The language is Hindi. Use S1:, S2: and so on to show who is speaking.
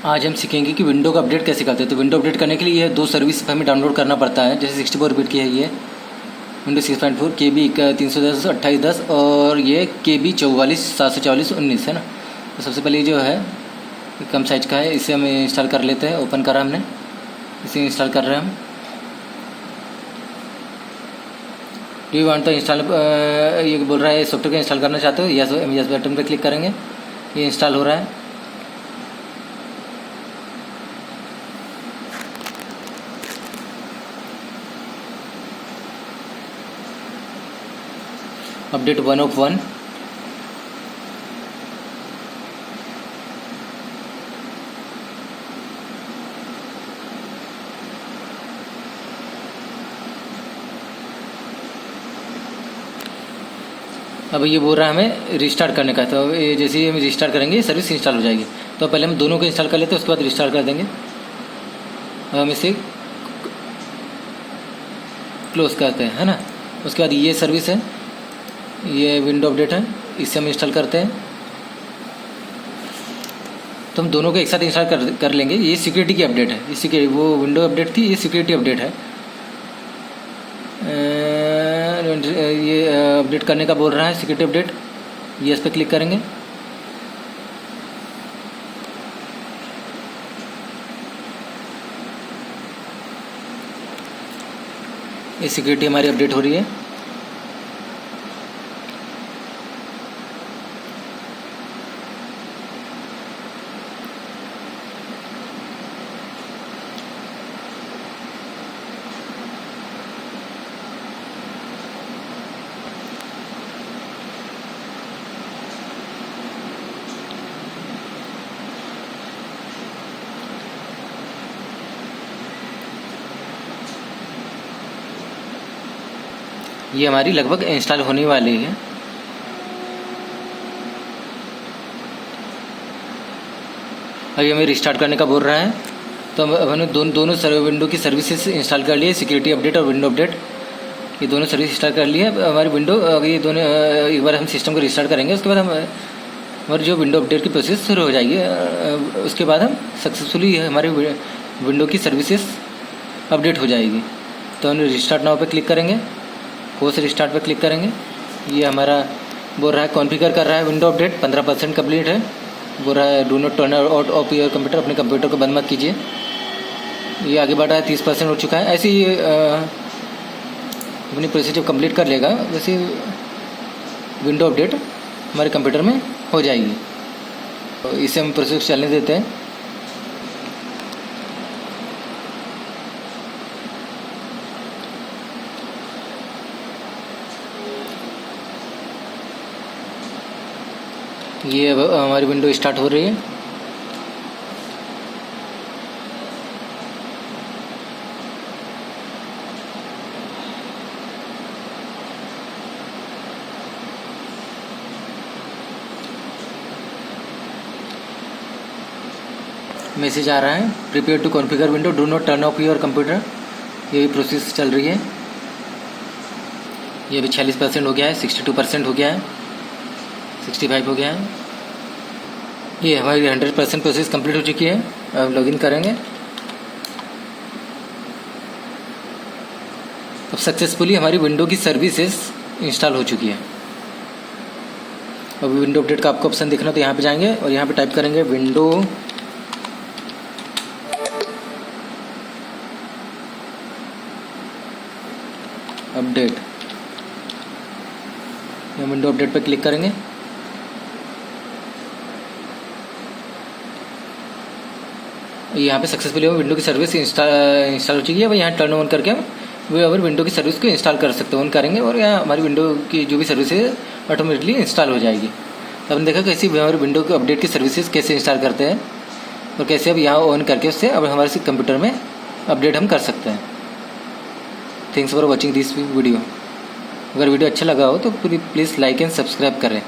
S1: आज हम सीखेंगे कि विंडो का अपडेट कैसे करते हैं। तो विंडो अपडेट करने के लिए ये दो सर्विस हमें डाउनलोड करना पड़ता है। जैसे 64 बिट की है ये विंडो 6.4 KB 310 2810 और ये KB 44 744 19 है ना। तो सबसे पहले जो है कम साइज का है, इसे हम इंस्टॉल कर लेते हैं। ओपन करा हमने, इसे इंस्टॉल कर रहे हैं हम। डू यू वांट तो इंस्टॉल, ये बोल रहा है सॉफ्टवेयर को इंस्टॉल करना चाहते हो, यस बटन पे क्लिक करेंगे। ये इंस्टॉल हो रहा है। Update 1 of 1। अब ये बोल रहा है हमें रिस्टार्ट करने का। तो ये जैसे ही हम रिस्टार्ट करेंगे सर्विस इंस्टॉल हो जाएगी। तो पहले हम दोनों को इंस्टॉल कर लेते हैं, उसके बाद रिस्टार्ट कर देंगे। हम इसे क्लोज करते हैं, है ना। उसके बाद ये सर्विस है, ये विंडो अपडेट है, इसे हम इंस्टॉल करते हैं। तो हम दोनों को एक साथ इंस्टॉल कर लेंगे। ये सिक्योरिटी की अपडेट है, ये वो विंडो अपडेट थी, ये सिक्योरिटी अपडेट है। ये अपडेट करने का बोल रहा है, सिक्योरिटी अपडेट। ये इस पर क्लिक करेंगे। ये सिक्योरिटी हमारी अपडेट हो रही है। ये हमारी लगभग इंस्टॉल होने वाली है। अभी हमें रिस्टार्ट करने का बोल रहा है। तो अब हमने दोनों विंडो की सर्विसेज इंस्टॉल कर लिए, सिक्योरिटी अपडेट और विंडो अपडेट। ये दोनों सर्विस इंस्टॉल कर लिए। हमारी विंडो, ये दोनों एक बार हम सिस्टम को रिस्टार्ट करेंगे, उसके बाद हम हमारी जो विंडो अपडेट की प्रोसेस शुरू हो जाएगी। उसके बाद हम सक्सेसफुली हमारी विंडो की सर्विसेज अपडेट हो जाएगी। तो हम रिस्टार्ट नाउ पे क्लिक करेंगे, फोर्स रिस्टार्ट पे क्लिक करेंगे। ये हमारा बोल रहा है कॉन्फ़िगर कर रहा है विंडो अपडेट 15% कंप्लीट है। बोल रहा है do not turn out of your computer, अपने कंप्यूटर को बंद मत कीजिए। ये आगे बढ़ा है, 30% हो चुका है। ऐसे ही अपनी प्रोसेस जब कंप्लीट कर लेगा, वैसे विंडो अपडेट हमारे कंप्यूटर में हो जाएगी। तो इसे हम प्रोसेस चलने देते हैं। ये अब हमारी विंडो स्टार्ट हो रही है। मैसेज आ रहा है, prepare to configure window, do not turn off your computer. ये भी प्रोसेस चल रही है। ये भी 46% हो गया है, 62% हो गया है, 65 हो गया है। ये हमारी 100% प्रोसेस कंप्लीट हो चुकी है। अब लॉगिन करेंगे। अब सक्सेसफुली हमारी विंडो की सर्विसेज इंस्टॉल हो चुकी है। अब विंडो अपडेट का आपको ऑप्शन देखना, तो यहाँ पे जाएंगे और यहाँ पे टाइप करेंगे विंडो अपडेट। विंडो अपडेट पर क्लिक करेंगे। यहाँ पे सक्सेसफुली विंडो की सर्विस इंस्टॉल हो चुकी है। अब यहाँ टर्न ऑन करके हम अगर विंडो की सर्विस को इंस्टॉल कर सकते हैं, ऑन करेंगे और यहाँ हमारी विंडो की जो भी सर्विस है ऑटोमेटिकली इंस्टॉल हो जाएगी। तो हमने देखा कैसे हमारी विंडो के अपडेट की सर्विसेज कैसे इंस्टॉल करते हैं और कैसे अब यहाँ ऑन करके उससे अब हमारे कंप्यूटर में अपडेट हम कर सकते हैं। Thanks for watching this video. अगर वीडियो अच्छा लगा हो तो प्लीज़ लाइक एंड सब्सक्राइब करें।